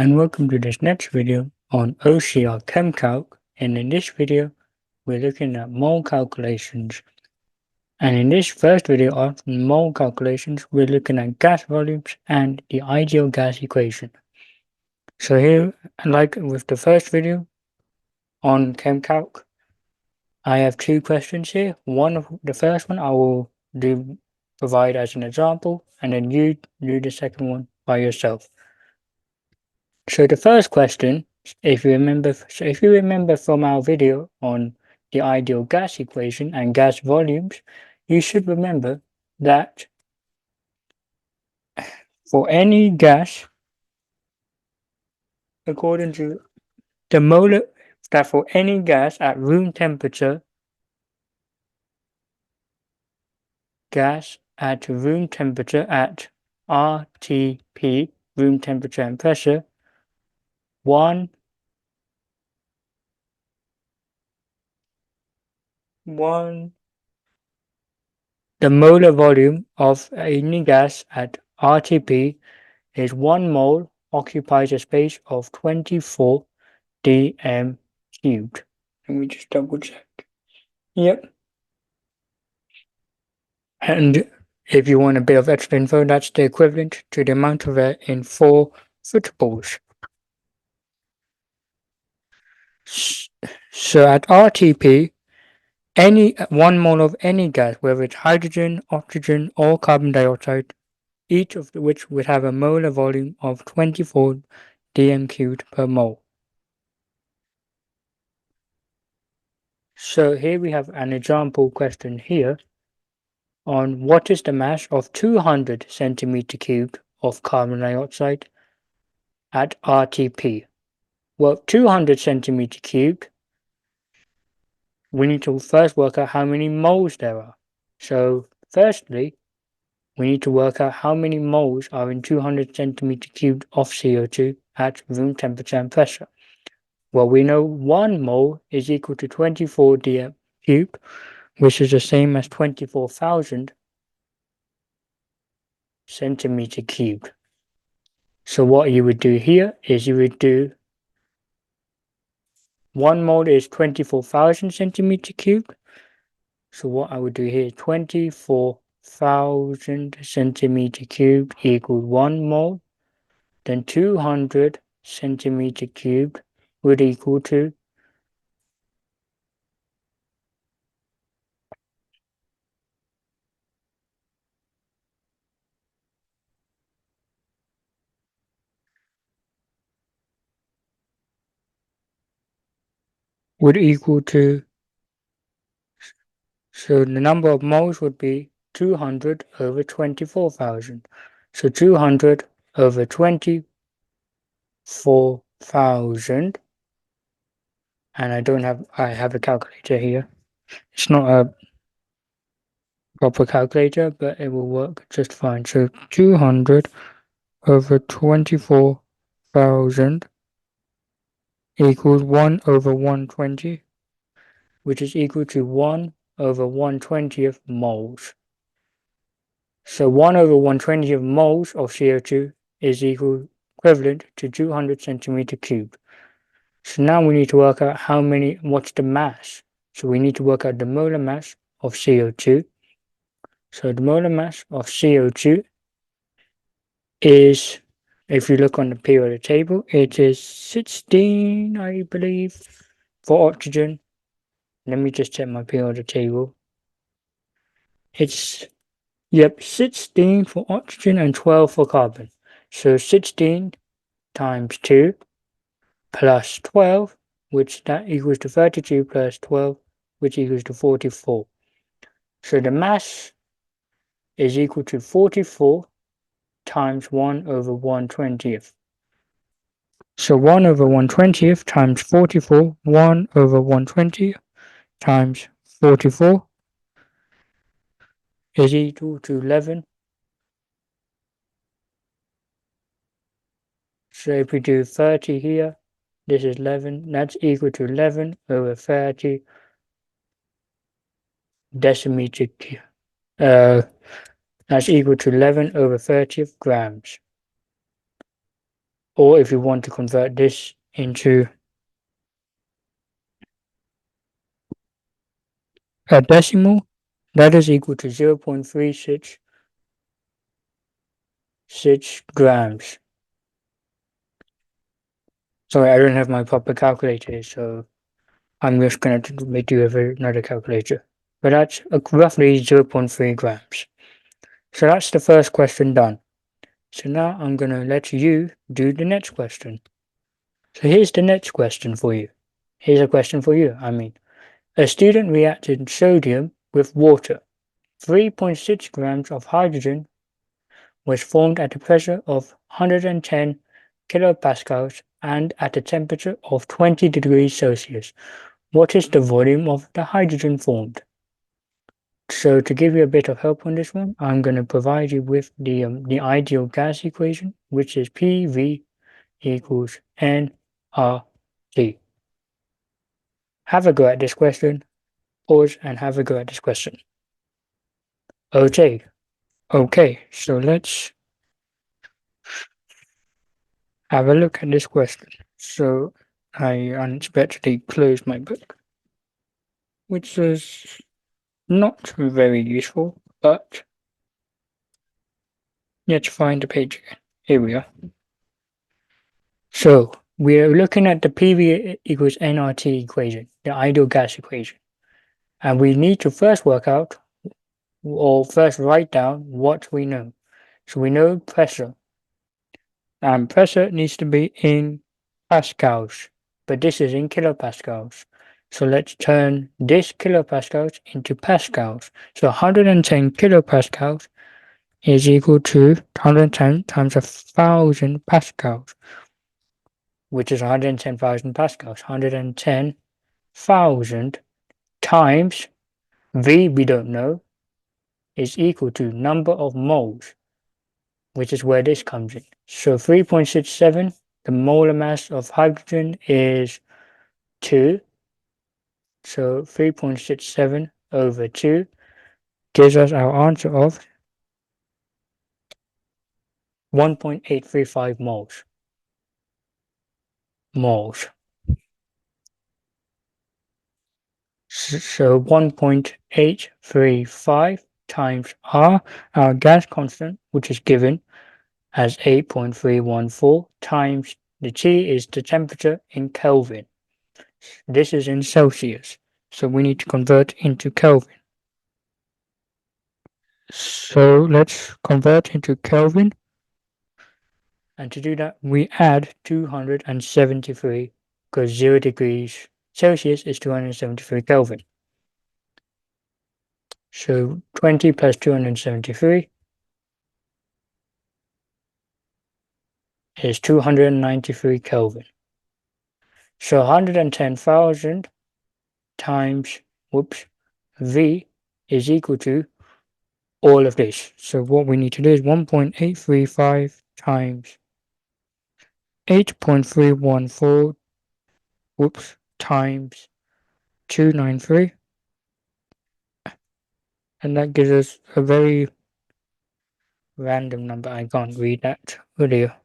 and welcome to this next video on OCR ChemCalc, and in this video we're looking at mole calculations. And in this first video of mole calculations we're looking at gas volumes and the ideal gas equation. So here, like with the first video on ChemCalc, I have two questions here. The first one I will provide as an example, and then you do the second one by yourself. So the first question, if you remember from our video on the ideal gas equation and gas volumes, you should remember that for any gas, according to the molar, that for any gas at room temperature, gas at room temperature at RTP, room temperature and pressure, one the molar volume of any gas at RTP is 1 mole occupies a space of 24 dm cubed. Let me just double check. Yep. And if you want a bit of extra info, that's the equivalent to the amount of air in 4 footballs. So at RTP, any 1 mole of any gas, whether it's hydrogen, oxygen, or carbon dioxide, each of which would have a molar volume of 24 dm cubed per mole. So here we have an example question here on what is the mass of 200 centimeter cubed of carbon dioxide at RTP. Well, 200 centimeter cubed, we need to first work out how many moles there are. So firstly, we need to work out how many moles are in 200 centimeter cubed of CO2 at room temperature and pressure. Well, we know 1 mole is equal to 24 dm cubed, which is the same as 24,000 centimeter cubed. So what you would do here is you would do 1 mole is 24,000 centimeter cubed. So what I would do here is 24,000 centimeter cubed equals 1 mole. Then 200 centimeter cubed would equal to so the number of moles would be 200 over 24,000. So 200 over 24,000, and I have a calculator here. It's not a proper calculator, but it will work just fine. So 200 over 24,000 equals 1 over 120, which is equal to 1 over 1/20 moles. So 1 over 1/20 moles of CO2 is equivalent to 200 centimeter cubed. So now we need to work out what's the mass. So we need to work out the molar mass of CO2. So the molar mass of CO2 is, if you look on the periodic table, it is 16, I believe, for oxygen. Let me just check my periodic table. It's, 16 for oxygen and 12 for carbon. So 16 times 2 plus 12, which that equals to 32 plus 12, which equals to 44. So the mass is equal to 44 times 1 over 1/20. So 1 over 1/20 times 44, 1 over 1/20 times 44 is equal to 11. So if we do 30 here, this is 11, that's equal to 11 over 30 decimeter cube. That's equal to 11 over 30 grams. or if you want to convert this into a decimal, that is equal to 0.366 grams. Sorry, I don't have my proper calculator, so I'm just going to make you another calculator. But that's roughly 0.3 grams. So that's the first question done. So now I'm going to let you do the next question. So here's the next question for you. Here's a question for you, I mean. A student reacted sodium with water. 3.6 grams of hydrogen was formed at a pressure of 110 kilopascals and at a temperature of 20 degrees Celsius. What is the volume of the hydrogen formed? So to give you a bit of help on this one, I'm going to provide you with the ideal gas equation, which is PV equals nRT. Have a go at this question. Pause and have a go at this question. Okay, so let's have a look at this question. So I unexpectedly closed my book, which is not very useful, but let's find the page again. Here we are. So we're looking at the PV equals nRT equation, the ideal gas equation. And we need to first work out, or first write down what we know. So we know pressure, and pressure needs to be in pascals, but this is in kilopascals. So let's turn this kilopascals into pascals. So 110 kilopascals is equal to 110 times 1,000 pascals, which is 110,000 pascals. 110,000 times V, we don't know, is equal to number of moles, which is where this comes in. So 3.67, the molar mass of hydrogen is 2. So 3.67 over 2 gives us our answer of 1.835 moles. So 1.835 times R, our gas constant, which is given as 8.314, times the T is the temperature in Kelvin. This is in Celsius, so we need to convert into Kelvin. So let's convert into Kelvin. And to do that, we add 273, because 0 degrees Celsius is 273 Kelvin. So 20 plus 273 is 293 Kelvin. So 110,000 times, V is equal to all of this. So what we need to do is 1.835 times 8.314 times 293, and that gives us a very random number. I can't read that earlier.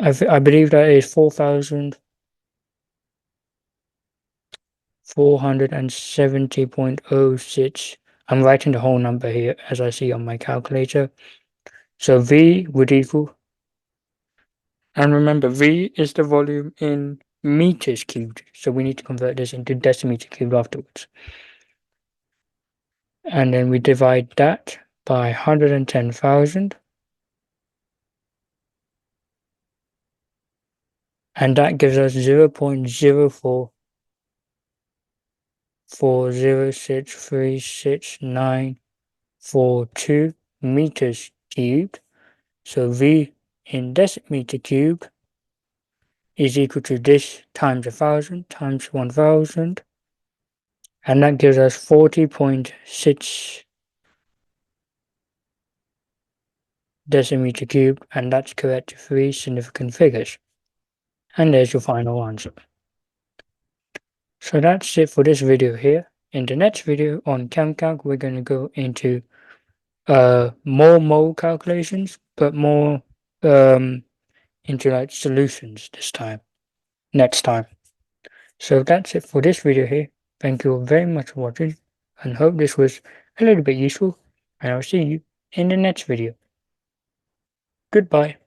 I believe that is 4,470.06. I'm writing the whole number here as I see on my calculator. So V would equal, and remember V is the volume in meters cubed, so we need to convert this into decimeter cubed afterwards. And then we divide that by 110,000, and that gives us 0.04406366942 meters cubed. So V in decimeter cubed is equal to this times 1,000 times 1,000, and that gives us 40.6 decimeter cubed, and that's correct to 3 significant figures. And there's your final answer. So that's it for this video here. In the next video on ChemCalc, we're going to go into more mole calculations, but more into like solutions next time. So that's it for this video here. Thank you very much for watching and hope this was a little bit useful, and I'll see you in the next video. Goodbye.